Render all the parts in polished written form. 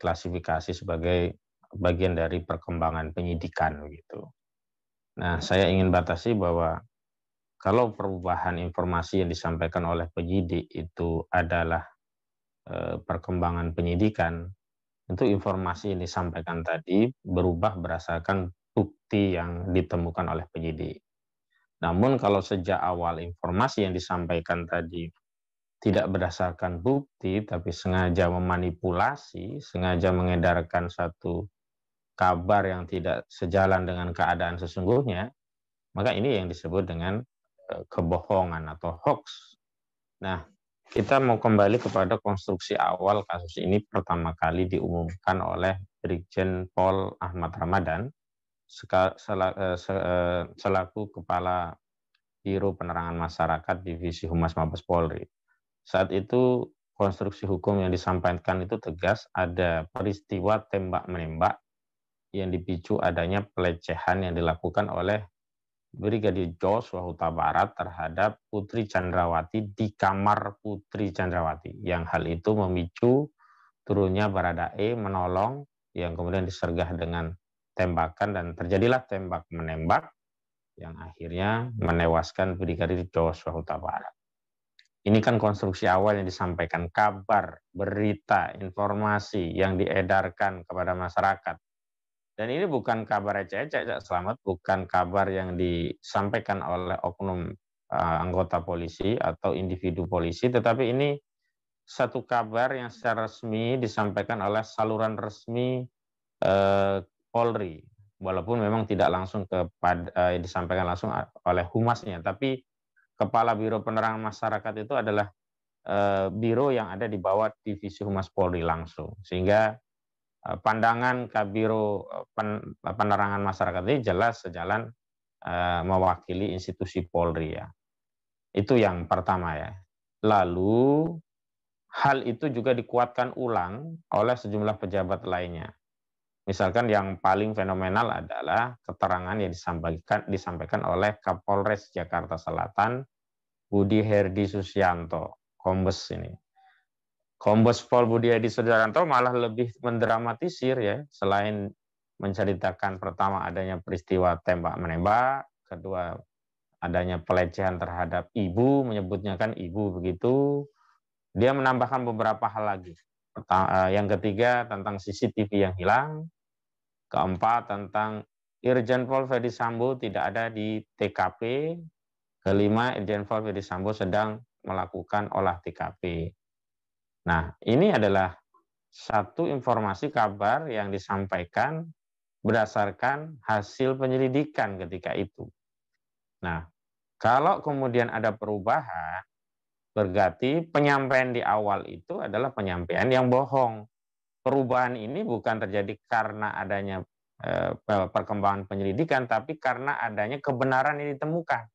diklasifikasi sebagai bagian dari perkembangan penyidikan gitu. Nah, saya ingin batasi bahwa kalau perubahan informasi yang disampaikan oleh penyidik itu adalah perkembangan penyidikan, tentu informasi yang disampaikan tadi berubah berdasarkan bukti yang ditemukan oleh penyidik. Namun kalau sejak awal informasi yang disampaikan tadi tidak berdasarkan bukti, tapi sengaja memanipulasi, sengaja mengedarkan satu kabar yang tidak sejalan dengan keadaan sesungguhnya, maka ini yang disebut dengan kebohongan atau hoax. Nah, kita mau kembali kepada konstruksi awal kasus ini pertama kali diumumkan oleh Brigjen Pol Ahmad Ramadan selaku Kepala Biro Penerangan Masyarakat Divisi Humas Mabes Polri. Saat itu konstruksi hukum yang disampaikan itu tegas, ada peristiwa tembak-menembak yang dipicu adanya pelecehan yang dilakukan oleh Brigadir Joshua Huta Barat terhadap Putri Chandrawati di kamar Putri Chandrawati. Yang hal itu memicu turunnya Baradae menolong yang kemudian disergah dengan tembakan dan terjadilah tembak-menembak yang akhirnya menewaskan Brigadir Joshua Huta Barat. Ini kan konstruksi awal yang disampaikan, kabar, berita, informasi yang diedarkan kepada masyarakat. Dan ini bukan kabar ecek-ecek, Cak Slamet, bukan kabar yang disampaikan oleh oknum anggota polisi atau individu polisi, tetapi ini satu kabar yang secara resmi disampaikan oleh saluran resmi Polri. Walaupun memang tidak langsung disampaikan langsung oleh humasnya, tapi Kepala Biro Penerangan Masyarakat itu adalah biro yang ada di bawah Divisi Humas Polri langsung. Sehingga pandangan Kabiro Penerangan Masyarakat ini jelas sejalan mewakili institusi Polri ya. Itu yang pertama ya. Lalu hal itu juga dikuatkan ulang oleh sejumlah pejabat lainnya. Misalkan yang paling fenomenal adalah keterangan yang disampaikan oleh Kapolres Jakarta Selatan, Budi Herdi Susianto, Kombes ini. Kombes Pol Budi Herdi Susianto malah lebih mendramatisir ya, selain menceritakan pertama adanya peristiwa tembak-menembak, kedua adanya pelecehan terhadap ibu, menyebutnya kan ibu begitu, dia menambahkan beberapa hal lagi. Yang ketiga tentang CCTV yang hilang, keempat tentang Irjen Pol Verdi Sambo tidak ada di TKP, kelima Irjen Pol Verdi Sambo sedang melakukan olah TKP. Nah, ini adalah satu informasi kabar yang disampaikan berdasarkan hasil penyelidikan ketika itu. Nah, kalau kemudian ada perubahan, berarti penyampaian di awal itu adalah penyampaian yang bohong. Perubahan ini bukan terjadi karena adanya perkembangan penyelidikan, tapi karena adanya kebenaran yang ditemukan.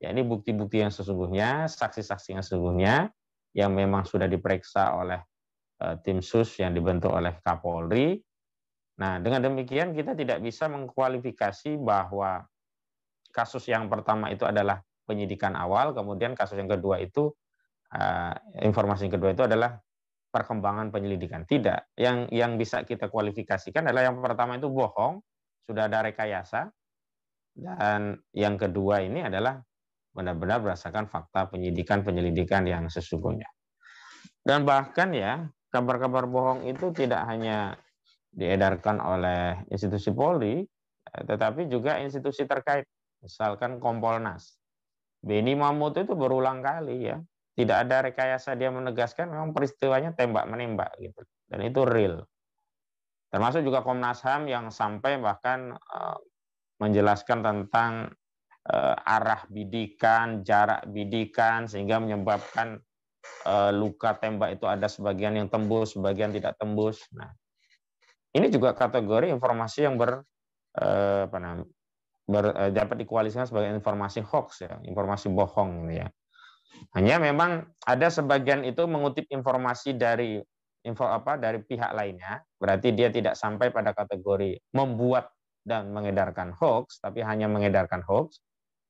Ya, ini bukti-bukti yang sesungguhnya, saksi-saksi yang sesungguhnya, yang memang sudah diperiksa oleh tim sus yang dibentuk oleh Kapolri. Nah, dengan demikian kita tidak bisa mengkualifikasi bahwa kasus yang pertama itu adalah penyidikan awal, kemudian kasus yang kedua itu, informasi yang kedua itu adalah perkembangan penyelidikan. Tidak. Yang bisa kita kualifikasikan adalah yang pertama itu bohong, sudah ada rekayasa, dan yang kedua ini adalah benar-benar berdasarkan fakta penyelidikan yang sesungguhnya. Dan bahkan ya, kabar-kabar bohong itu tidak hanya diedarkan oleh institusi Polri, tetapi juga institusi terkait. Misalkan Kompolnas. Beni Mahmud itu berulang kali ya, tidak ada rekayasa, dia menegaskan memang peristiwanya tembak-menembak gitu. Dan itu real. Termasuk juga Komnas HAM yang sampai bahkan menjelaskan tentang arah bidikan, jarak bidikan, sehingga menyebabkan luka tembak itu ada sebagian yang tembus, sebagian tidak tembus. Nah, ini juga kategori informasi yang dapat dikualifikasikan sebagai informasi hoax ya, informasi bohong ya. Hanya memang ada sebagian itu mengutip informasi dari pihak lainnya, berarti dia tidak sampai pada kategori membuat dan mengedarkan hoax, tapi hanya mengedarkan hoax.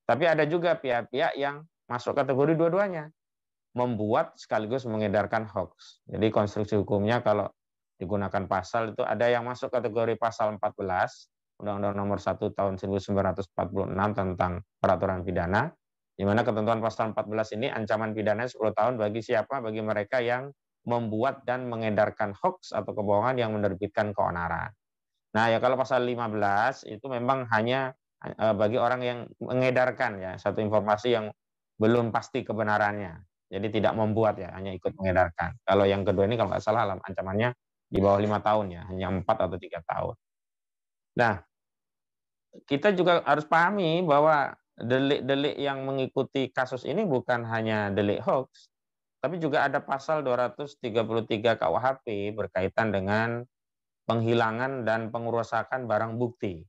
Tapi ada juga pihak-pihak yang masuk kategori dua-duanya, membuat sekaligus mengedarkan hoax. Jadi konstruksi hukumnya kalau digunakan pasal itu ada yang masuk kategori pasal 14 Undang-Undang Nomor 1 Tahun 1946 tentang peraturan pidana, di mana ketentuan pasal 14 ini ancaman pidana 10 tahun bagi siapa? Bagi mereka yang membuat dan mengedarkan hoax atau kebohongan yang menerbitkan keonaran. Nah, ya kalau pasal 15 itu memang hanya bagi orang yang mengedarkan ya satu informasi yang belum pasti kebenarannya. Jadi tidak membuat ya, hanya ikut mengedarkan. Kalau yang kedua ini kalau nggak salah ancamannya di bawah 5 tahun ya, hanya 4 atau 3 tahun. Nah, kita juga harus pahami bahwa delik-delik yang mengikuti kasus ini bukan hanya delik hoax, tapi juga ada pasal 233 KUHP berkaitan dengan penghilangan dan pengerusakan barang bukti.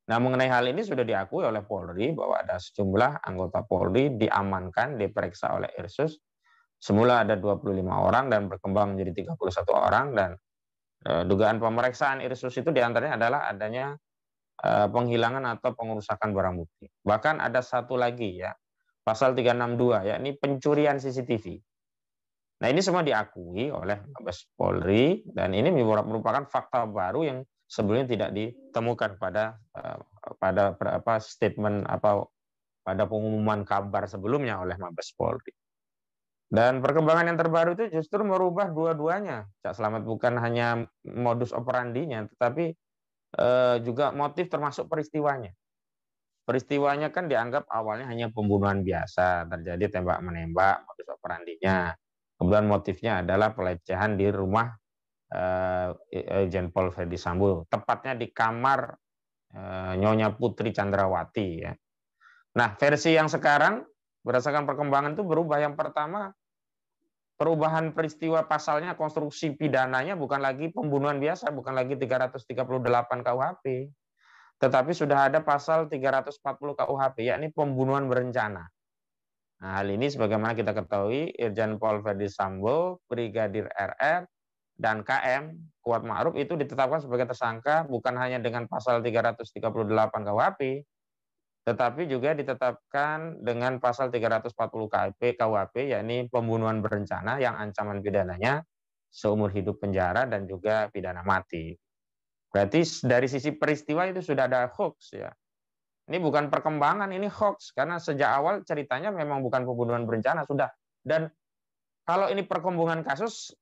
Nah, mengenai hal ini sudah diakui oleh Polri bahwa ada sejumlah anggota Polri diamankan, diperiksa oleh Irsus. Semula ada 25 orang dan berkembang menjadi 31 orang, dan dugaan pemeriksaan Irsus itu diantaranya adalah adanya penghilangan atau pengerusakan barang bukti. Bahkan ada satu lagi ya, pasal 362 yakni pencurian CCTV. Nah, ini semua diakui oleh Mabes Polri dan ini merupakan fakta baru yang sebelumnya tidak ditemukan pada statement atau pada pengumuman kabar sebelumnya oleh Mabes Polri. Dan perkembangan yang terbaru itu justru merubah dua-duanya. Cak Slamet, bukan hanya modus operandinya, tetapi juga motif termasuk peristiwanya. Peristiwanya kan dianggap awalnya hanya pembunuhan biasa, terjadi tembak-menembak, modus operandinya. Kemudian motifnya adalah pelecehan di rumah Irjen Pol Verdi Sambo, tepatnya di kamar Nyonya Putri Candrawati ya. Nah, versi yang sekarang berdasarkan perkembangan itu berubah. Yang pertama, perubahan peristiwa pasalnya, konstruksi pidananya bukan lagi pembunuhan biasa, bukan lagi 338 KUHP, tetapi sudah ada pasal 340 KUHP, yakni pembunuhan berencana. Nah, hal ini sebagaimana kita ketahui, Irjen Pol Verdi Sambo, Brigadir RR, dan KM, Kuat Ma'ruf itu ditetapkan sebagai tersangka bukan hanya dengan pasal 338 KUHP, tetapi juga ditetapkan dengan pasal 340 KUHP, yakni pembunuhan berencana yang ancaman pidananya seumur hidup penjara dan juga pidana mati. Berarti dari sisi peristiwa itu sudah ada hoax ya. Ini bukan perkembangan, ini hoax karena sejak awal ceritanya memang bukan pembunuhan berencana sudah. Dan kalau ini perkembangan kasus,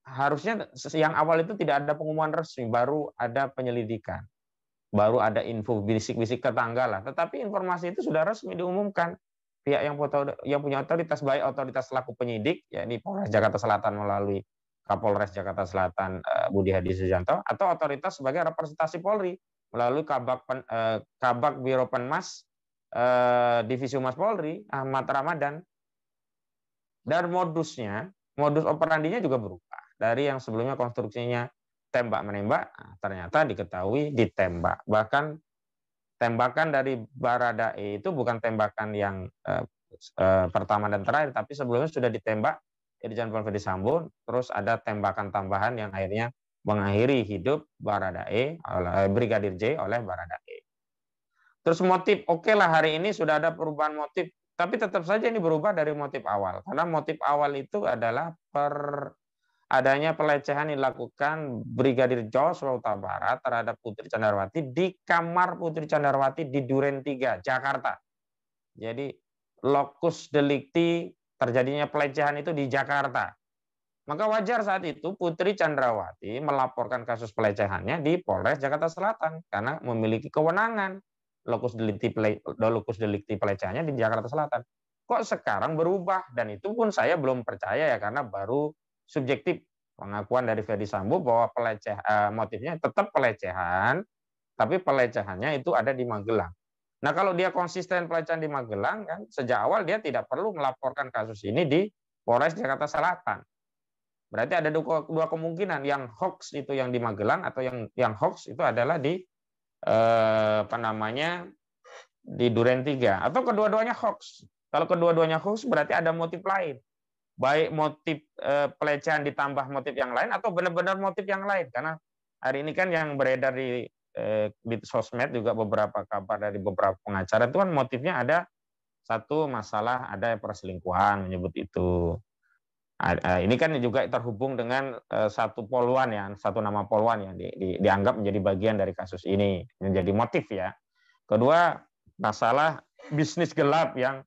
harusnya yang awal itu tidak ada pengumuman resmi, baru ada penyelidikan. Baru ada info bisik-bisik tetangga lah. Tetapi informasi itu sudah resmi diumumkan. Pihak yang punya otoritas, baik otoritas selaku penyidik, yakni Polres Jakarta Selatan melalui Kapolres Jakarta Selatan Budi Hadi Sujanto, atau otoritas sebagai representasi Polri melalui Kabak Biro Penmas Divisi Humas Polri Ahmad Ramadan. Dan modus operandinya juga berubah. Dari yang sebelumnya konstruksinya tembak-menembak, ternyata diketahui ditembak. Bahkan tembakan dari Baradae itu bukan tembakan yang pertama dan terakhir, tapi sebelumnya sudah ditembak Irjen Pol Verdi Sambo, terus ada tembakan tambahan yang akhirnya mengakhiri hidup Baradae, Brigadir J oleh Baradae. Terus motif, oke lah hari ini sudah ada perubahan motif, tapi tetap saja ini berubah dari motif awal. Karena motif awal itu adalah adanya pelecehan yang dilakukan Brigadir Joshua Huta Barat terhadap Putri Candrawati di kamar Putri Candrawati di Duren 3, Jakarta. Jadi lokus delikti terjadinya pelecehan itu di Jakarta. Maka wajar saat itu Putri Candrawati melaporkan kasus pelecehannya di Polres Jakarta Selatan karena memiliki kewenangan lokus delikti pelecehannya di Jakarta Selatan. Kok sekarang berubah? Dan itu pun saya belum percaya ya, karena baru subjektif pengakuan dari Verdi Sambo bahwa motifnya tetap pelecehan, tapi pelecehannya itu ada di Magelang. Nah, kalau dia konsisten pelecehan di Magelang, kan sejak awal dia tidak perlu melaporkan kasus ini di Polres Jakarta Selatan. Berarti ada dua kemungkinan, yang hoax itu yang di Magelang, atau yang hoax itu adalah di di Duren 3, atau kedua-duanya hoax. Kalau kedua-duanya hoax berarti ada motif lain, baik motif pelecehan ditambah motif yang lain atau benar-benar motif yang lain. Karena hari ini kan yang beredar di sosmed juga beberapa kabar dari beberapa pengacara itu kan motifnya ada satu masalah, ada perselingkuhan menyebut itu. Ini kan juga terhubung dengan satu poluan ya, satu nama poluan yang dianggap menjadi bagian dari kasus ini, menjadi motif ya. Kedua, masalah bisnis gelap yang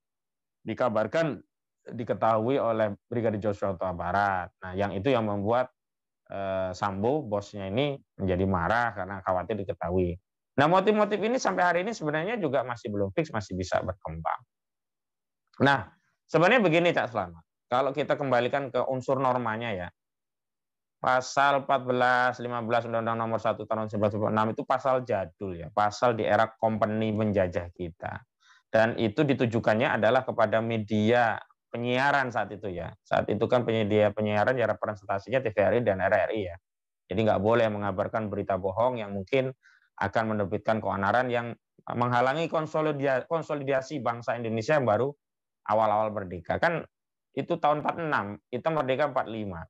dikabarkan diketahui oleh Brigadir Joshua Huta Barat. Nah, yang itu yang membuat Sambo, bosnya ini menjadi marah karena khawatir diketahui. Nah, motif-motif ini sampai hari ini sebenarnya juga masih belum fix, masih bisa berkembang. Nah, sebenarnya begini Cak Slamet. Kalau kita kembalikan ke unsur normanya ya, pasal 14, 15 Undang-Undang Nomor 1 Tahun 1996 itu pasal jadul ya, pasal di era company menjajah kita. Dan itu ditujukannya adalah kepada media penyiaran saat itu ya. Saat itu kan penyedia penyiaran ya representasinya TVRI dan RRI ya. Jadi nggak boleh mengabarkan berita bohong yang mungkin akan menerbitkan keonaran yang menghalangi konsolidasi bangsa Indonesia yang baru awal-awal merdeka. Kan itu tahun 46, kita merdeka 45.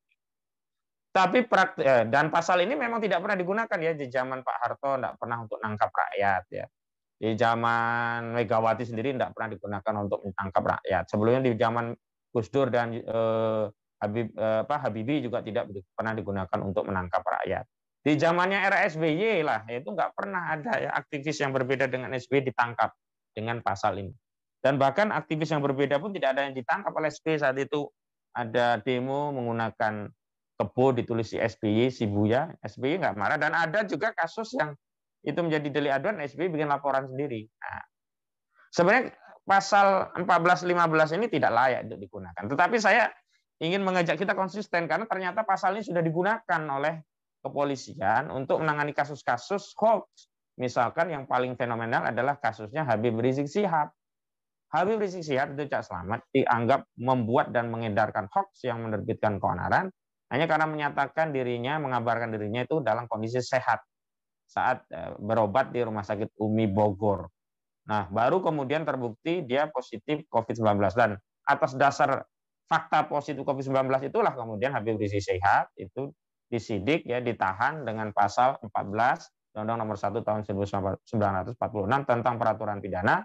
Tapi dan pasal ini memang tidak pernah digunakan ya di zaman Pak Harto, tidak pernah untuk nangkap rakyat ya. Di zaman Megawati sendiri tidak pernah digunakan untuk menangkap rakyat. Sebelumnya di zaman Gus Dur dan Habibie juga tidak pernah digunakan untuk menangkap rakyat. Di zamannya era SBY lah, itu nggak pernah ada ya aktivis yang berbeda dengan SBY ditangkap dengan pasal ini. Dan bahkan aktivis yang berbeda pun tidak ada yang ditangkap oleh SBY saat itu. Ada demo menggunakan kebo ditulis si SBY, si Buya, SBY nggak marah. Dan ada juga kasus yang itu menjadi delik aduan, SBY bikin laporan sendiri. Nah, sebenarnya pasal 14-15 ini tidak layak untuk digunakan. Tetapi saya ingin mengajak kita konsisten karena ternyata pasal ini sudah digunakan oleh kepolisian untuk menangani kasus-kasus hoax. Misalkan yang paling fenomenal adalah kasusnya Habib Rizik Syihab. Habib Rizik Syihab itu Cak Slamet dianggap membuat dan mengedarkan hoax yang menerbitkan keonaran hanya karena menyatakan dirinya, mengabarkan dirinya itu dalam kondisi sehat saat berobat di Rumah Sakit Umi Bogor. Nah, baru kemudian terbukti dia positif COVID-19 dan atas dasar fakta positif COVID-19 itulah kemudian Habib Rizik Syihab itu disidik ya, ditahan dengan pasal 14 Undang-Undang Nomor 1 Tahun 1946 tentang peraturan pidana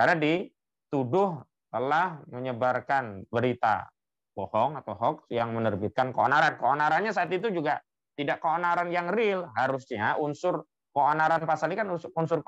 karena dituduh telah menyebarkan berita bohong atau hoax yang menerbitkan keonaran. Keonarannya saat itu juga tidak keonaran yang real. Harusnya unsur keonaran pasal ini kan unsur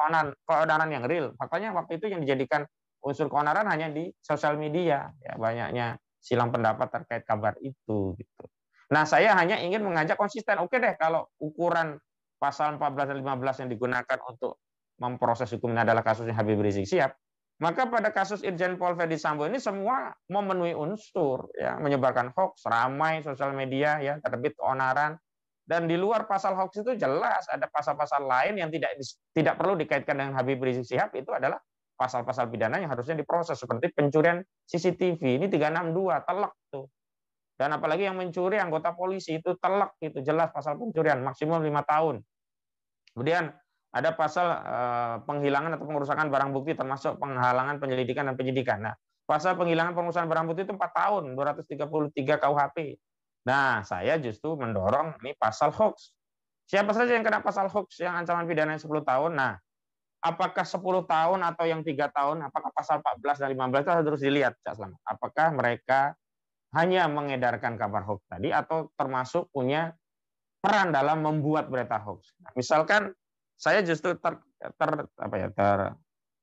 keonaran yang real. Makanya waktu itu yang dijadikan unsur keonaran hanya di sosial media. Ya, banyaknya silang pendapat terkait kabar itu. Gitu. Nah, saya hanya ingin mengajak konsisten. Oke deh, kalau ukuran pasal 14 dan 15 yang digunakan untuk memproses hukumnya adalah kasusnya Habib Rizik Syihab, maka pada kasus Irjen Pol Verdi Sambo ini semua memenuhi unsur ya, menyebarkan hoax, ramai sosial media ya, terbit keonaran, dan di luar pasal hoax itu jelas ada pasal-pasal lain yang tidak perlu dikaitkan dengan Habib Rizik Syihab, itu adalah pasal-pasal pidana yang harusnya diproses seperti pencurian CCTV ini 362 telak tuh. Dan apalagi yang mencuri anggota polisi itu telak, itu jelas pasal pencurian maksimum 5 tahun. Kemudian ada pasal penghilangan atau pengerusakan barang bukti termasuk penghalangan penyelidikan dan penyidikan. Nah, pasal penghilangan pengerusakan barang bukti itu 4 tahun, 233 KUHP. Nah, saya justru mendorong ini pasal hoax. Siapa saja yang kena pasal hoax yang ancaman pidana 10 tahun? Nah, apakah 10 tahun atau yang 3 tahun, apakah pasal 14 dan 15 itu harus dilihat, Cak Slamet. Apakah mereka hanya mengedarkan kabar hoax tadi atau termasuk punya peran dalam membuat berita hoax. Nah, misalkan saya justru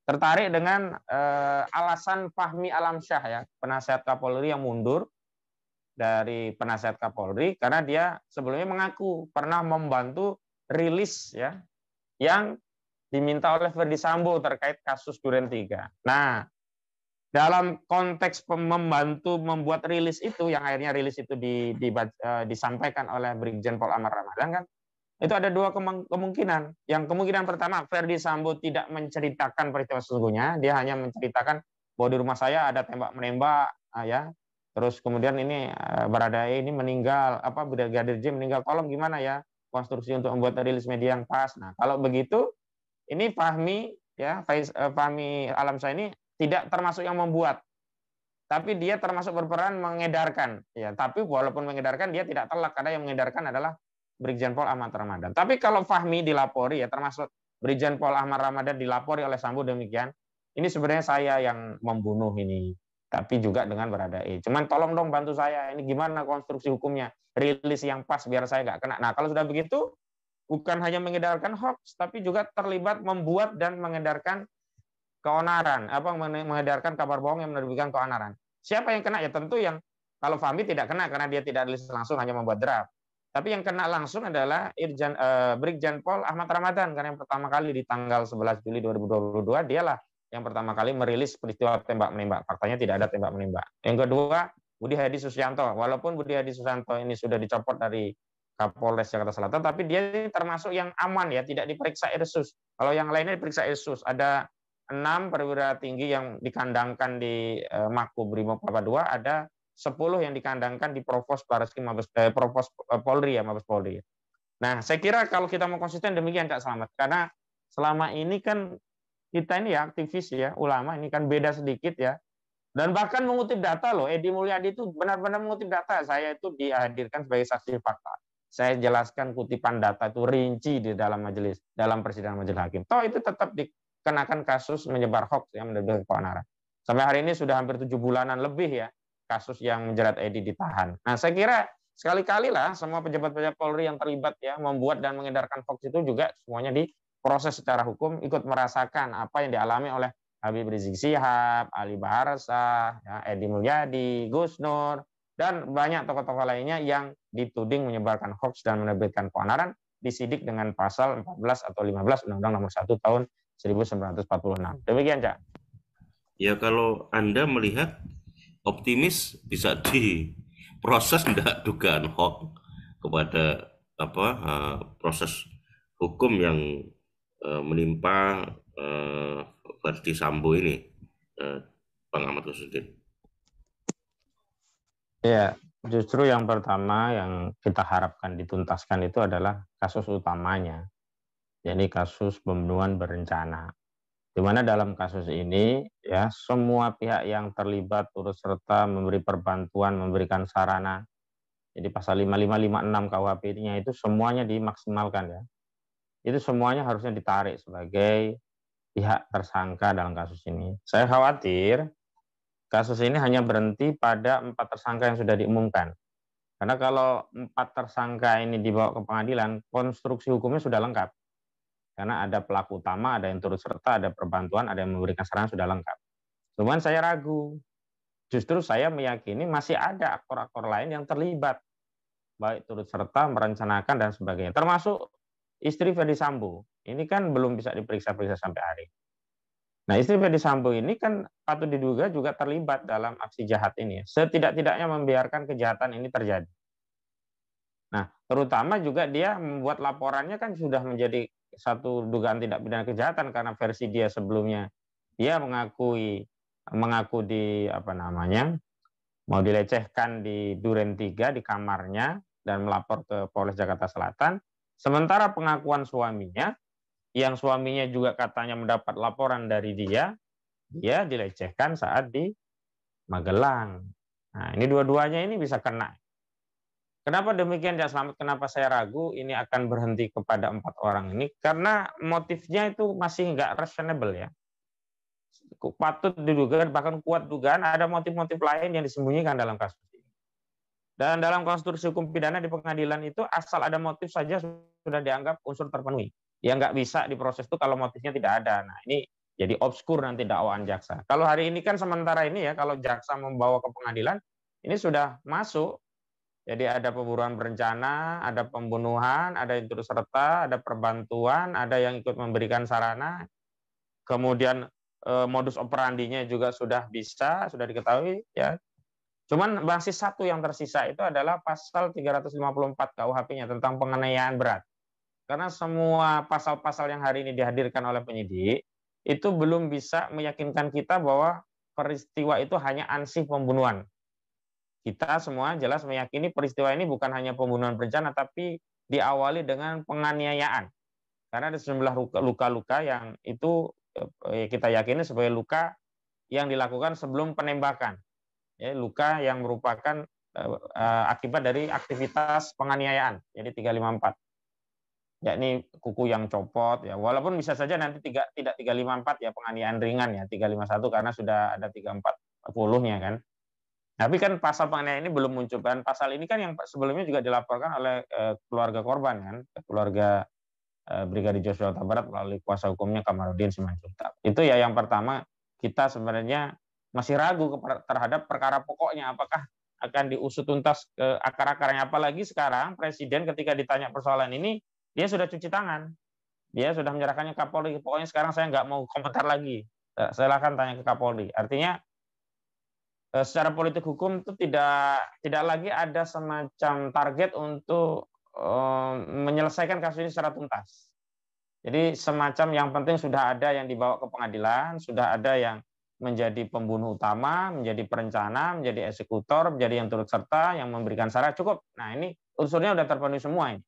tertarik dengan alasan Fahmi Alamsyah ya, penasihat Kapolri yang mundur dari penasihat Kapolri karena dia sebelumnya mengaku pernah membantu rilis ya yang diminta oleh Verdi Sambo terkait kasus Duren 3. Nah, dalam konteks membantu membuat rilis itu, yang akhirnya rilis itu disampaikan oleh Brigjen Pol Ahmad Ramadan kan, itu ada dua kemungkinan. Yang kemungkinan pertama, Verdi Sambo tidak menceritakan peristiwa sesungguhnya, dia hanya menceritakan bahwa di rumah saya ada tembak-menembak, ya. Terus kemudian ini Baradae ini meninggal, Brigadir J meninggal, tolong gimana ya konstruksi untuk membuat rilis media yang pas. Nah, kalau begitu, ini Fahmi Alamsyah ini tidak termasuk yang membuat, tapi dia termasuk berperan mengedarkan. Ya, tapi walaupun mengedarkan dia tidak telak karena yang mengedarkan adalah Brigjen Pol Ahmad Ramadan. Tapi kalau Fahmi dilapori ya, termasuk Brigjen Pol Ahmad Ramadan dilapori oleh Sambo demikian, ini sebenarnya saya yang membunuh ini. tapi juga dengan Baradae. Cuman tolong dong bantu saya, ini gimana konstruksi hukumnya, rilis yang pas biar saya nggak kena. Nah, kalau sudah begitu, bukan hanya mengedarkan hoax, tapi juga terlibat membuat dan mengedarkan keonaran, mengedarkan kabar bohong yang menerbitkan keonaran. Siapa yang kena? Ya tentu yang, kalau Fahmi tidak kena karena dia tidak rilis langsung, hanya membuat draft. Tapi yang kena langsung adalah Brigjen Pol Ahmad Ramadan, karena yang pertama kali di tanggal 11 Juli 2022 dialah yang pertama kali merilis peristiwa tembak-menembak. Faktanya tidak ada tembak-menembak. Yang kedua, Budi Hadi Susianto. Walaupun Budi Hadi Susianto ini sudah dicopot dari Kapolres Jakarta Selatan, tapi dia ini termasuk yang aman ya, tidak diperiksa Irsus. Kalau yang lainnya diperiksa Irsus. Ada 6 perwira tinggi yang dikandangkan di Makobrimob Kelapa II, ada 10 yang dikandangkan di Provos Provos Polri ya, Mabes Polri. Nah, saya kira kalau kita mau konsisten demikian Kak Slamet, karena selama ini kan kita ini ya aktivis ya, ulama ini kan beda sedikit ya. Dan bahkan mengutip data loh, Edi Mulyadi itu benar-benar mengutip data. Saya itu dihadirkan sebagai saksi fakta. Saya jelaskan kutipan data itu rinci di dalam majelis, dalam persidangan majelis hakim. Toh itu tetap dikenakan kasus menyebar hoax yang menerbitkan keonaran. Sampai hari ini sudah hampir 7 bulanan lebih ya kasus yang menjerat Edi ditahan. Nah, saya kira sekali-kali lah semua pejabat-pejabat Polri yang terlibat ya membuat dan mengedarkan hoax itu juga semuanya diproses secara hukum, ikut merasakan apa yang dialami oleh Habib Rizik Syihab, Ali Baharsa, ya, Edi Mulyadi, Gus Nur, dan banyak tokoh-tokoh lainnya yang dituding menyebarkan hoax dan menerbitkan keonaran, disidik dengan pasal 14 atau 15 Undang-Undang Nomor 1 tahun 1946. Demikian, Cak. Ya, kalau Anda melihat optimis bisa diproses enggak dugaan hoax kepada proses hukum yang menimpa Verdi Sambo ini, Bang Ahmad Kusudin? Ya, justru yang pertama yang kita harapkan dituntaskan itu adalah kasus utamanya, jadi kasus pembunuhan berencana. Di mana dalam kasus ini ya semua pihak yang terlibat turut serta memberi perbantuan, memberikan sarana. Jadi pasal 5556 KUHP-nya itu semuanya dimaksimalkan ya. Itu semuanya harusnya ditarik sebagai pihak tersangka dalam kasus ini. Saya khawatir kasus ini hanya berhenti pada 4 tersangka yang sudah diumumkan. Karena kalau 4 tersangka ini dibawa ke pengadilan, konstruksi hukumnya sudah lengkap. Karena ada pelaku utama, ada yang turut serta, ada perbantuan, ada yang memberikan saran, sudah lengkap. Cuman saya ragu. Justru saya meyakini masih ada aktor-aktor lain yang terlibat. Baik turut serta, merencanakan, dan sebagainya. Termasuk istri Verdi Sambo. Ini kan belum bisa diperiksa-periksa sampai hari. Nah, istri Verdi Sambo ini kan patut diduga juga terlibat dalam aksi jahat ini. Setidak-tidaknya membiarkan kejahatan ini terjadi. Nah, terutama juga dia membuat laporannya kan sudah menjadi satu dugaan tindak pidana kejahatan, karena versi dia sebelumnya dia mengaku di mau dilecehkan di Duren 3 di kamarnya dan melapor ke Polres Jakarta Selatan. Sementara pengakuan suaminya, yang suaminya juga katanya mendapat laporan dari dia dilecehkan saat di Magelang. Nah, ini dua-duanya ini bisa kena. Kenapa demikian, Cak Slamet? Kenapa saya ragu ini akan berhenti kepada 4 orang ini? Karena motifnya itu masih nggak reasonable ya. Patut diduga, bahkan kuat dugaan ada motif-motif lain yang disembunyikan dalam kasus ini. Dan dalam konstruksi hukum pidana di pengadilan itu asal ada motif saja sudah dianggap unsur terpenuhi. Yang nggak bisa diproses itu kalau motifnya tidak ada. Nah, ini jadi obskur nanti dakwaan jaksa. Kalau hari ini kan sementara ini ya, kalau jaksa membawa ke pengadilan, ini sudah masuk. Jadi ada pembunuhan berencana, ada pembunuhan, ada yang turut serta, ada perbantuan, ada yang ikut memberikan sarana. Kemudian modus operandinya juga sudah diketahui ya. Cuman masih satu yang tersisa itu adalah pasal 354 KUHP-nya tentang penganiayaan berat. Karena semua pasal-pasal yang hari ini dihadirkan oleh penyidik itu belum bisa meyakinkan kita bahwa peristiwa itu hanya ansih pembunuhan. Kita semua jelas meyakini peristiwa ini bukan hanya pembunuhan berencana, tapi diawali dengan penganiayaan. Karena ada sejumlah luka-luka yang itu kita yakini sebagai luka yang dilakukan sebelum penembakan. Ya, luka yang merupakan akibat dari aktivitas penganiayaan. Jadi 354. Yakni kuku yang copot ya. Walaupun bisa saja nanti tidak 354 ya, penganiayaan ringan ya, 351 karena sudah ada 34. puluhnya kan. Tapi kan pasal penganiayaan ini belum muncul, dan pasal ini kan yang sebelumnya juga dilaporkan oleh keluarga korban kan, keluarga Brigadir Joshua Huta Barat melalui kuasa hukumnya Kamarudin Simanjuntak. Itu ya yang pertama, kita sebenarnya masih ragu terhadap perkara pokoknya, apakah akan diusut tuntas ke akar-akarnya. Apalagi sekarang Presiden ketika ditanya persoalan ini, dia sudah cuci tangan. Dia sudah menyerahkannya ke Kapolri. Pokoknya sekarang saya nggak mau komentar lagi. Silakan tanya ke Kapolri. Artinya secara politik hukum itu tidak lagi ada semacam target untuk menyelesaikan kasus ini secara tuntas. Jadi semacam yang penting sudah ada yang dibawa ke pengadilan, sudah ada yang menjadi pembunuh utama, menjadi perencana, menjadi eksekutor, menjadi yang turut serta, yang memberikan syarat, cukup. Nah ini unsurnya sudah terpenuhi semua ini.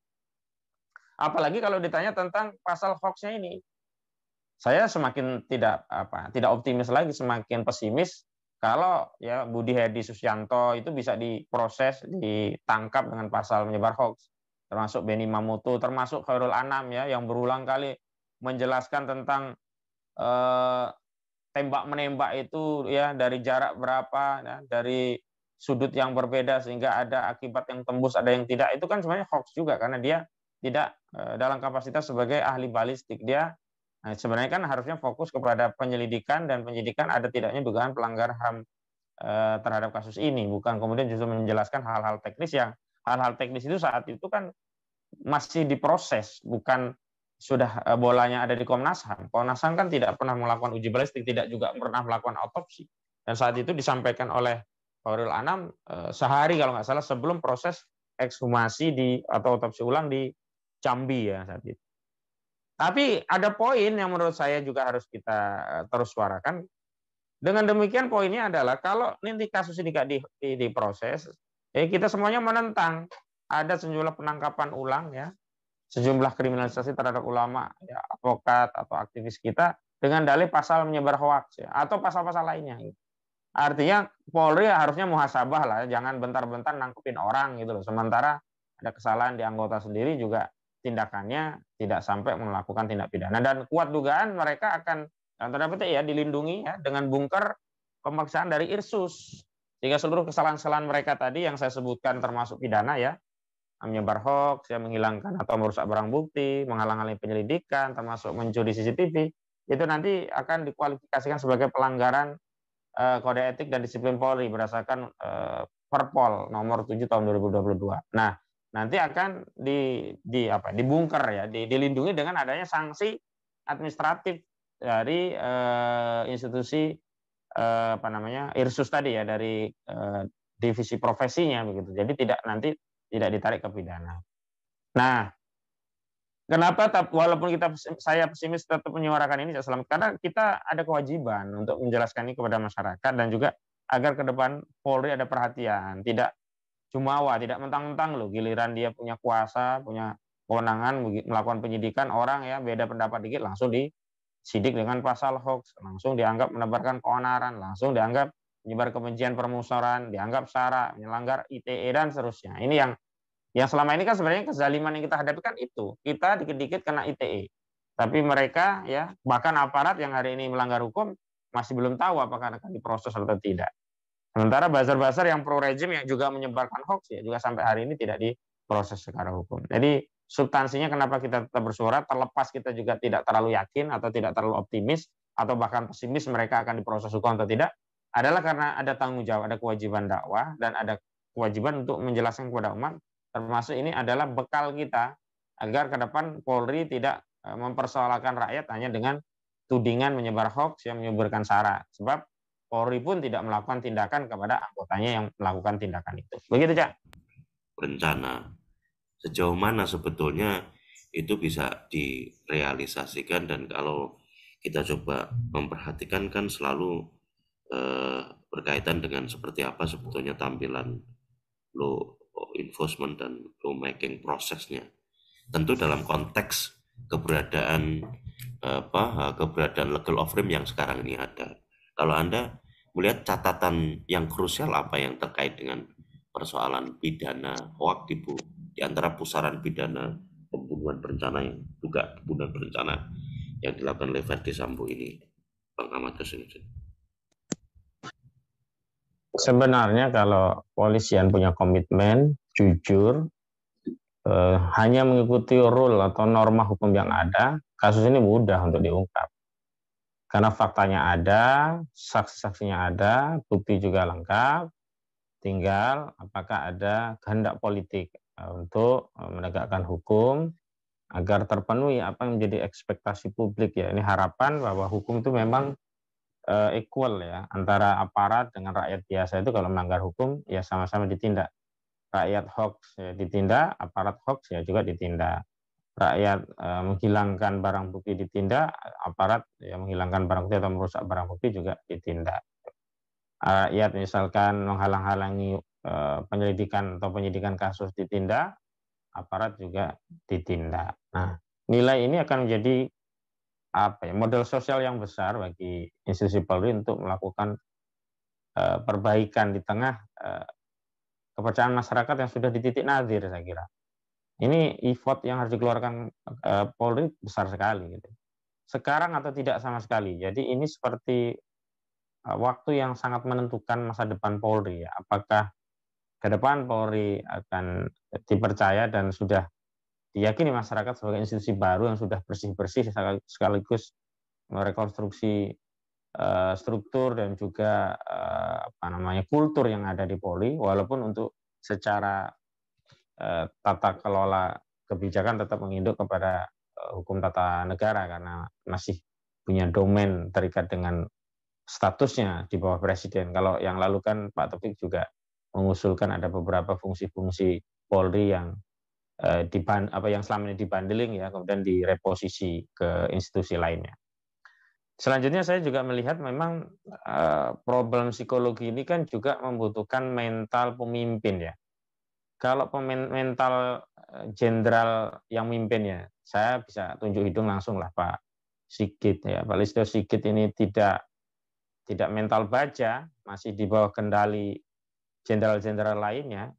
Apalagi kalau ditanya tentang pasal hoax-nya ini, saya semakin tidak optimis lagi, semakin pesimis kalau ya Budi Hedi Susianto itu bisa diproses, ditangkap dengan pasal menyebar hoax, termasuk Benny Mamoto, termasuk Khairul Anam ya yang berulang kali menjelaskan tentang tembak menembak itu ya dari jarak berapa, ya, dari sudut yang berbeda sehingga ada akibat yang tembus, ada yang tidak. Itu kan sebenarnya hoax juga karena dia tidak dalam kapasitas sebagai ahli balistik. Dia sebenarnya kan harusnya fokus kepada penyelidikan, dan penyidikan ada tidaknya dugaan pelanggaran HAM terhadap kasus ini, bukan kemudian justru menjelaskan hal-hal teknis yang hal-hal teknis itu saat itu kan masih diproses, bukan sudah bolanya ada di Komnas HAM. Komnas HAM kan tidak pernah melakukan uji balistik, tidak juga pernah melakukan autopsi. Dan saat itu disampaikan oleh Khairul Anam sehari kalau nggak salah sebelum proses ekshumasi atau otopsi ulang di Jambi ya saat itu. Tapi ada poin yang menurut saya juga harus kita terus suarakan. Dengan demikian poinnya adalah kalau nanti kasus ini nggak diproses, kita semuanya menentang ada sejumlah penangkapan ulang ya, sejumlah kriminalisasi terhadap ulama, ya, advokat atau aktivis kita dengan dalih pasal menyebar hoaks ya, atau pasal-pasal lainnya. Artinya Polri harusnya muhasabah lah, jangan bentar-bentar nangkepin orang gitu loh. Sementara ada kesalahan di anggota sendiri juga tindakannya tidak sampai melakukan tindak pidana, dan kuat dugaan mereka akan tanda petik ya dilindungi ya dengan bunker pemeriksaan dari Irsus, sehingga seluruh kesalahan-kesalahan mereka tadi yang saya sebutkan termasuk pidana ya, menyebar hoax, ya, menghilangkan atau merusak barang bukti, menghalang-halangi penyelidikan, termasuk mencuri CCTV, itu nanti akan dikualifikasikan sebagai pelanggaran kode etik dan disiplin Polri berdasarkan Perpol nomor 7 tahun 2022. Nah, nanti akan dibungker ya, dilindungi dengan adanya sanksi administratif dari institusi Irsus tadi ya, dari divisi profesinya begitu. Jadi tidak ditarik ke pidana. Nah, kenapa walaupun saya pesimis tetap menyuarakan ini, karena kita ada kewajiban untuk menjelaskan ini kepada masyarakat, dan juga agar ke depan Polri ada perhatian, tidak jumawa, tidak mentang-mentang loh giliran dia punya kuasa, punya kewenangan melakukan penyidikan, orang ya beda pendapat dikit langsung disidik dengan pasal hoax, langsung dianggap menebarkan keonaran, langsung dianggap menyebar kebencian permusuhan, dianggap sara, melanggar ITE dan seterusnya. Ini yang selama ini kan sebenarnya kezaliman yang kita hadapi kan itu, kita dikit-dikit kena ITE, tapi mereka ya bahkan aparat yang hari ini melanggar hukum masih belum tahu apakah akan diproses atau tidak. Sementara buzzer-buzzer yang pro rejim yang juga menyebarkan hoax ya juga sampai hari ini tidak diproses secara hukum. Jadi substansinya kenapa kita tetap bersuara, terlepas kita juga tidak terlalu yakin atau tidak terlalu optimis atau bahkan pesimis mereka akan diproses hukum atau tidak, adalah karena ada tanggung jawab, ada kewajiban dakwah, dan ada kewajiban untuk menjelaskan kepada umat. Termasuk ini adalah bekal kita agar ke depan Polri tidak mempersoalkan rakyat hanya dengan tudingan menyebar hoax yang menyuburkan sara. Sebab Polri pun tidak melakukan tindakan kepada anggotanya yang melakukan tindakan itu. Begitu, Cak. Rencana sejauh mana sebetulnya itu bisa direalisasikan, dan kalau kita coba memperhatikan kan selalu berkaitan dengan seperti apa sebetulnya tampilan law enforcement dan lawmaking prosesnya. Tentu dalam konteks keberadaan legal of frame yang sekarang ini ada. Kalau Anda melihat catatan yang krusial apa yang terkait dengan persoalan pidana hoax di antara pusaran pidana pembunuhan berencana yang dilakukan oleh Verdi Sambo ini, Bang Ahmad Hussein? Sebenarnya kalau polisian punya komitmen, jujur, hanya mengikuti rule atau norma hukum yang ada, kasus ini mudah untuk diungkap. Karena faktanya ada, saksi-saksinya ada, bukti juga lengkap, tinggal apakah ada kehendak politik untuk menegakkan hukum agar terpenuhi apa yang menjadi ekspektasi publik ya. Ini harapan bahwa hukum itu memang equal ya antara aparat dengan rakyat biasa itu kalau melanggar hukum ya sama-sama ditindak. Rakyat hoax ya ditindak, aparat hoax ya juga ditindak. Rakyat menghilangkan barang bukti ditindak, aparat ya menghilangkan barang bukti atau merusak barang bukti juga ditindak. Rakyat misalkan menghalang-halangi penyelidikan atau penyidikan kasus ditindak, aparat juga ditindak. Nah, nilai ini akan menjadi apa ya, model sosial yang besar bagi institusi Polri untuk melakukan perbaikan di tengah kepercayaan masyarakat yang sudah di titik nadir, saya kira. Ini effort yang harus dikeluarkan Polri besar sekali gitu. Sekarang atau tidak sama sekali. Jadi ini seperti waktu yang sangat menentukan masa depan Polri ya. Apakah ke depan Polri akan dipercaya dan sudah diyakini masyarakat sebagai institusi baru yang sudah bersih-bersih sekaligus merekonstruksi struktur dan juga apa namanya kultur yang ada di Polri, walaupun untuk secara tata kelola kebijakan tetap menginduk kepada hukum tata negara karena masih punya domain terikat dengan statusnya di bawah presiden. Kalau yang lalu kan Pak Taufik juga mengusulkan ada beberapa fungsi-fungsi Polri yang yang selama ini dibandeling ya kemudian direposisi ke institusi lainnya. Selanjutnya saya juga melihat memang problem psikologi ini kan juga membutuhkan mental pemimpin ya. Kalau mental jenderal yang mimpin ya, saya bisa tunjuk hidung langsung lah Pak Sigit ya. Pak Listio Sigit ini tidak mental baja, masih di bawah kendali jenderal-jenderal lainnya,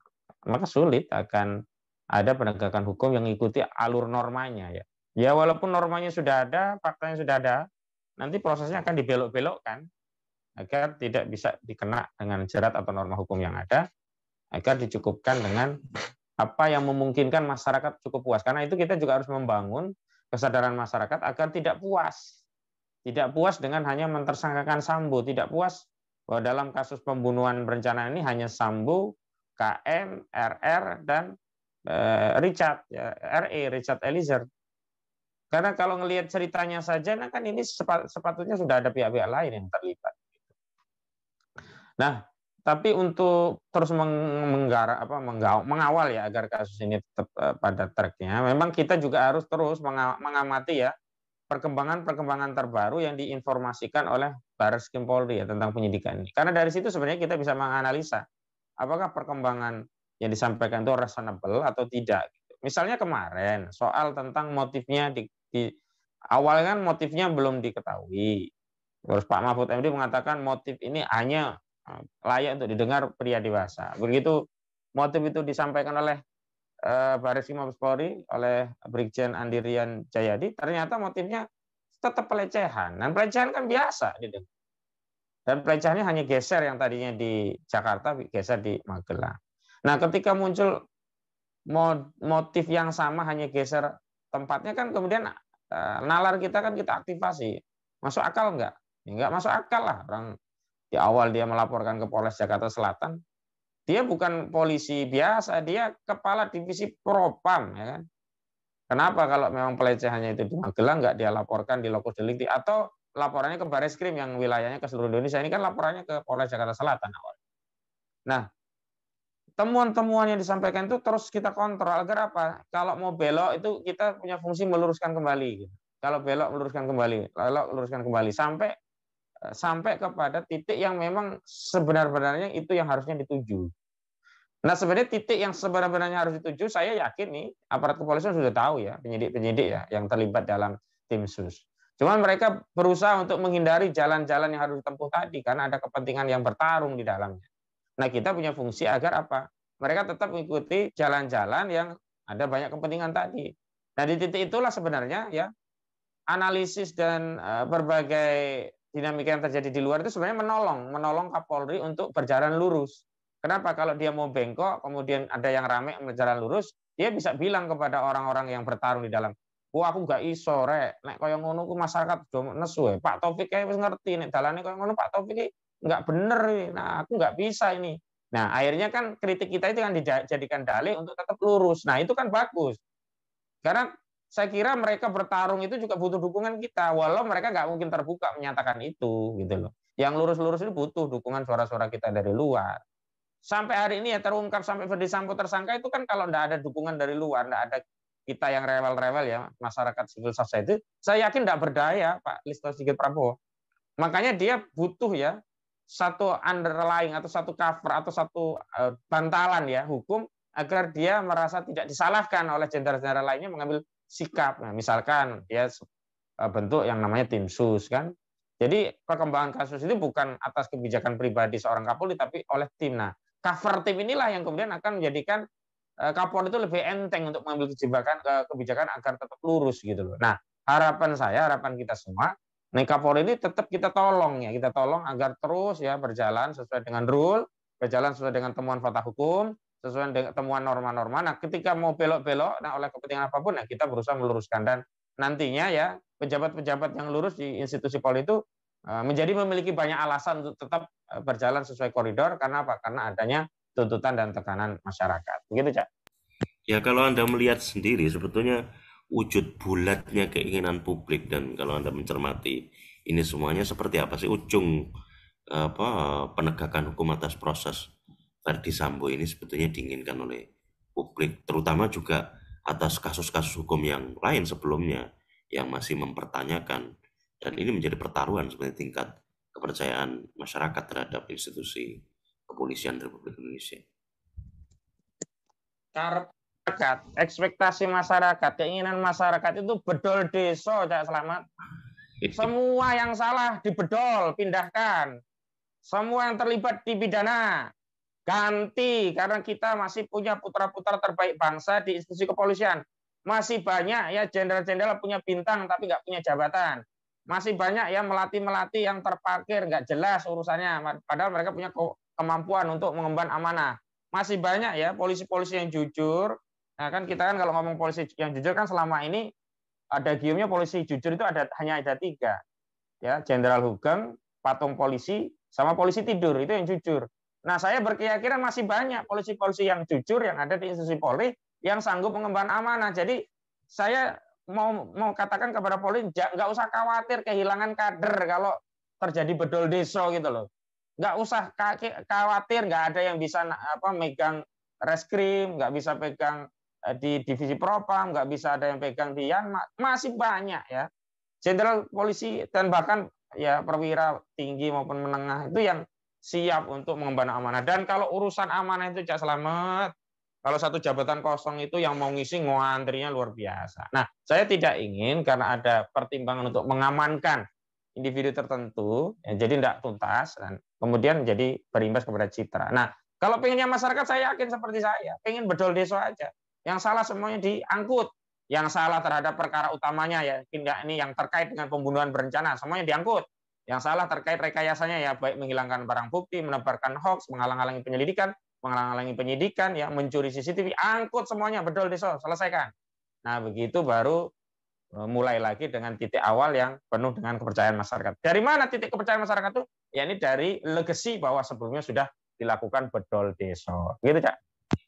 maka sulit akan ada penegakan hukum yang mengikuti alur normanya ya. Ya walaupun normanya sudah ada, faktanya sudah ada, nanti prosesnya akan dibelok-belokkan agar tidak bisa dikena dengan jerat atau norma hukum yang ada, agar dicukupkan dengan apa yang memungkinkan masyarakat cukup puas. Karena itu kita juga harus membangun kesadaran masyarakat agar tidak puas. Tidak puas dengan hanya mentersangkakan Sambo, tidak puas bahwa dalam kasus pembunuhan berencana ini hanya Sambo, KM, RR, dan Richard, ya, Richard Eliezer. Karena kalau ngelihat ceritanya saja, nah kan ini sepatutnya sudah ada pihak-pihak lain yang terlibat. Nah, tapi untuk terus mengawal ya agar kasus ini tetap pada tracknya, memang kita juga harus terus mengamati ya perkembangan-perkembangan terbaru yang diinformasikan oleh Barreskrim Polri ya tentang penyidikan ini. Karena dari situ sebenarnya kita bisa menganalisa apakah perkembangan yang disampaikan itu reasonable atau tidak. Misalnya kemarin soal tentang motifnya di awal kan motifnya belum diketahui. Terus Pak Mahfud MD mengatakan motif ini hanya layak untuk didengar pria dewasa. Begitu motif itu disampaikan oleh Barreskrim Mabes Polri oleh Brigjen Andirian Jayadi, ternyata motifnya tetap pelecehan. Dan pelecehan kan biasa didengar. Dan pelecehannya hanya geser yang tadinya di Jakarta, geser di Magelang. Nah, ketika muncul motif yang sama hanya geser tempatnya kan kemudian nalar kita kan kita aktifasi. Masuk akal enggak? Enggak masuk akal lah. Orang di awal dia melaporkan ke Polres Jakarta Selatan, dia bukan polisi biasa, dia kepala divisi Propam, ya kan? Kenapa kalau memang pelecehannya itu di Magelang nggak dia laporkan di lokus delikti atau laporannya ke Barreskrim yang wilayahnya ke seluruh Indonesia, ini kan laporannya ke Polres Jakarta Selatan awal. Nah, temuan-temuan yang disampaikan itu terus kita kontrol agar apa? Kalau mau belok itu kita punya fungsi meluruskan kembali. Kalau belok meluruskan kembali, belok meluruskan kembali sampai kepada titik yang memang sebenar-benarnya itu yang harusnya dituju. Nah, sebenarnya titik yang sebenarnya harus dituju, saya yakin nih aparat kepolisian sudah tahu ya, penyidik-penyidik ya yang terlibat dalam tim sus. Cuman mereka berusaha untuk menghindari jalan-jalan yang harus ditempuh tadi karena ada kepentingan yang bertarung di dalamnya. Nah, kita punya fungsi agar apa? Mereka tetap mengikuti jalan-jalan yang ada banyak kepentingan tadi. Nah, di titik itulah sebenarnya ya analisis dan berbagai dinamika yang terjadi di luar itu sebenarnya menolong Kapolri untuk berjalan lurus. Kenapa? Kalau dia mau bengkok, kemudian ada yang rame berjalan lurus, dia bisa bilang kepada orang-orang yang bertarung di dalam, wah aku gak iso rek, nek kaya ngono ku masyarakat do nesu Pak Taufik kayak wis ngerti nek dalane kaya ngono Pak Taufik nggak bener ini. Nah, aku nggak bisa ini. Nah, akhirnya kan kritik kita itu kan dijadikan dalih untuk tetap lurus. Nah, itu kan bagus. Karena saya kira mereka bertarung itu juga butuh dukungan kita, walau mereka nggak mungkin terbuka menyatakan itu, gitu loh. Yang lurus-lurus itu butuh dukungan suara-suara kita dari luar. Sampai hari ini ya terungkap sampai Ferdi Sambo tersangka itu kan kalau nggak ada dukungan dari luar, nggak ada kita yang rewel-rewel ya, masyarakat civil society, saya yakin nggak berdaya Pak Listio Sigit Prabowo. Makanya dia butuh ya satu underlying atau satu cover atau satu bantalan ya hukum agar dia merasa tidak disalahkan oleh jenderal-jenderal lainnya mengambil sikap. Nah, misalkan ya bentuk yang namanya tim sus kan. Jadi perkembangan kasus itu bukan atas kebijakan pribadi seorang Kapolri tapi oleh tim. Nah, cover tim inilah yang kemudian akan menjadikan Kapolri itu lebih enteng untuk mengambil kebijakan agar tetap lurus gitu loh. Nah, harapan kita semua, nih Kapolri ini tetap kita tolong agar terus ya berjalan sesuai dengan rule, berjalan sesuai dengan temuan fakta hukum, sesuai dengan temuan norma-norma. Nah, ketika mau belok-belok, nah oleh kepentingan apapun, nah kita berusaha meluruskan dan nantinya ya pejabat-pejabat yang lurus di institusi Polri itu memiliki banyak alasan untuk tetap berjalan sesuai koridor karena apa? Karena adanya tuntutan dan tekanan masyarakat. Begitu, Cak. Ya kalau Anda melihat sendiri sebetulnya wujud bulatnya keinginan publik dan kalau Anda mencermati ini semuanya seperti apa sih ujung apa penegakan hukum atas proses Verdi Sambo ini sebetulnya diinginkan oleh publik, terutama juga atas kasus-kasus hukum yang lain sebelumnya yang masih mempertanyakan dan ini menjadi pertaruhan sebenarnya tingkat kepercayaan masyarakat terhadap institusi kepolisian Republik Indonesia. Masyarakat, ekspektasi masyarakat, keinginan masyarakat itu bedol deso, Cak Slamet. Semua yang salah dibedol, pindahkan. Semua yang terlibat dipidana, ganti. Karena kita masih punya putra-putra terbaik bangsa di institusi kepolisian. Masih banyak ya jenderal-jenderal punya bintang tapi nggak punya jabatan. Masih banyak ya melati-melati yang terparkir, nggak jelas urusannya. Padahal mereka punya kemampuan untuk mengemban amanah. Masih banyak ya polisi-polisi yang jujur. Nah kan kita kan kalau ngomong polisi yang jujur kan selama ini ada giumnya polisi jujur itu hanya ada 3. Ya, Jenderal Hugeng, patung polisi, sama polisi tidur itu yang jujur. Nah saya berkeyakinan masih banyak polisi-polisi yang jujur yang ada di institusi Polri yang sanggup mengemban amanah. Jadi saya mau katakan kepada Polri nggak usah khawatir kehilangan kader kalau terjadi bedol deso gitu loh. Nggak usah khawatir, nggak ada yang bisa megang reskrim, nggak bisa pegang di divisi propam, nggak bisa ada yang pegang di Yanma, masih banyak ya jenderal polisi dan bahkan ya perwira tinggi maupun menengah itu yang siap untuk mengemban amanah. Dan kalau urusan amanah itu Cak Slamet, kalau satu jabatan kosong itu yang mau ngisi ngoantrinya luar biasa. Nah, saya tidak ingin karena ada pertimbangan untuk mengamankan individu tertentu, ya, jadi tidak tuntas dan kemudian jadi berimbas kepada citra. Nah, kalau pengennya masyarakat saya yakin seperti saya, pengen bedol deso aja. Yang salah semuanya diangkut. Yang salah terhadap perkara utamanya ya, ini yang terkait dengan pembunuhan berencana, semuanya diangkut. Yang salah terkait rekayasanya ya, baik menghilangkan barang bukti, menebarkan hoax, menghalang-halangi penyelidikan, menghalang-halangi penyidikan, ya mencuri CCTV, angkut semuanya, bedol deso, selesaikan. Nah, begitu baru mulai lagi dengan titik awal yang penuh dengan kepercayaan masyarakat. Dari mana titik kepercayaan masyarakat itu? Ya ini dari legacy bahwa sebelumnya sudah dilakukan bedol deso. Gitu, Cak.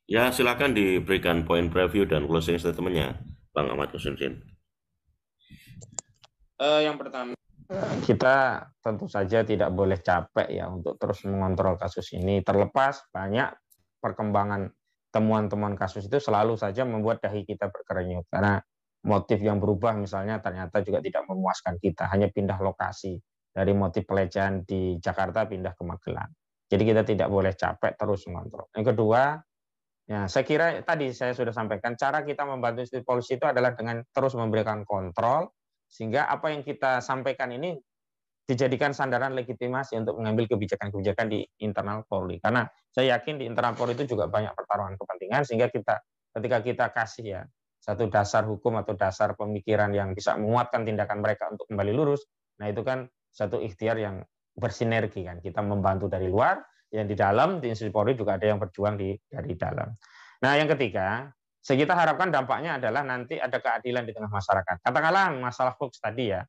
Ya, silakan diberikan poin preview dan closing statement-nya, Bang Ahmad Kusnudin. Yang pertama, kita tentu saja tidak boleh capek ya untuk terus mengontrol kasus ini. Terlepas banyak perkembangan temuan-temuan kasus itu selalu saja membuat dahi kita berkerenyut. Karena motif yang berubah misalnya ternyata juga tidak memuaskan kita. Hanya pindah lokasi dari motif pelecehan di Jakarta pindah ke Magelang. Jadi kita tidak boleh capek terus mengontrol. Yang kedua, ya, saya kira tadi saya sudah sampaikan, cara kita membantu institusi polisi itu adalah dengan terus memberikan kontrol, sehingga apa yang kita sampaikan ini dijadikan sandaran legitimasi untuk mengambil kebijakan-kebijakan di internal Polri. Karena saya yakin di internal Polri itu juga banyak pertarungan kepentingan, sehingga ketika kita kasih ya satu dasar hukum atau dasar pemikiran yang bisa menguatkan tindakan mereka untuk kembali lurus, nah itu kan satu ikhtiar yang bersinergi kan. Kita membantu dari luar, yang di dalam di institusi Polri juga ada yang berjuang dari dalam. Nah, yang ketiga, kita harapkan dampaknya adalah nanti ada keadilan di tengah masyarakat. Katakanlah masalah hoax tadi ya,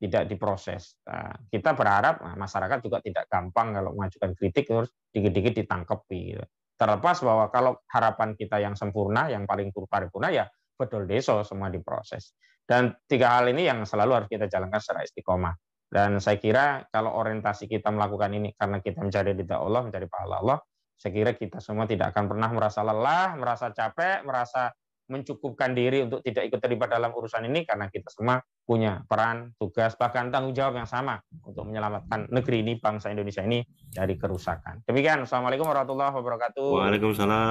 tidak diproses. Nah, kita berharap masyarakat juga tidak gampang kalau mengajukan kritik terus dikit-dikit ditangkepi. Gitu. Terlepas bahwa kalau harapan kita yang sempurna, yang paling paripurna ya betul deso semua diproses. Dan tiga hal ini yang selalu harus kita jalankan secara istiqomah. Dan saya kira kalau orientasi kita melakukan ini karena kita mencari ridha Allah, mencari pahala Allah, saya kira kita semua tidak akan pernah merasa lelah, merasa capek, merasa mencukupkan diri untuk tidak ikut terlibat dalam urusan ini karena kita semua punya peran, tugas, bahkan tanggung jawab yang sama untuk menyelamatkan negeri ini, bangsa Indonesia ini dari kerusakan. Demikian, Assalamualaikum warahmatullahi wabarakatuh. Waalaikumsalam.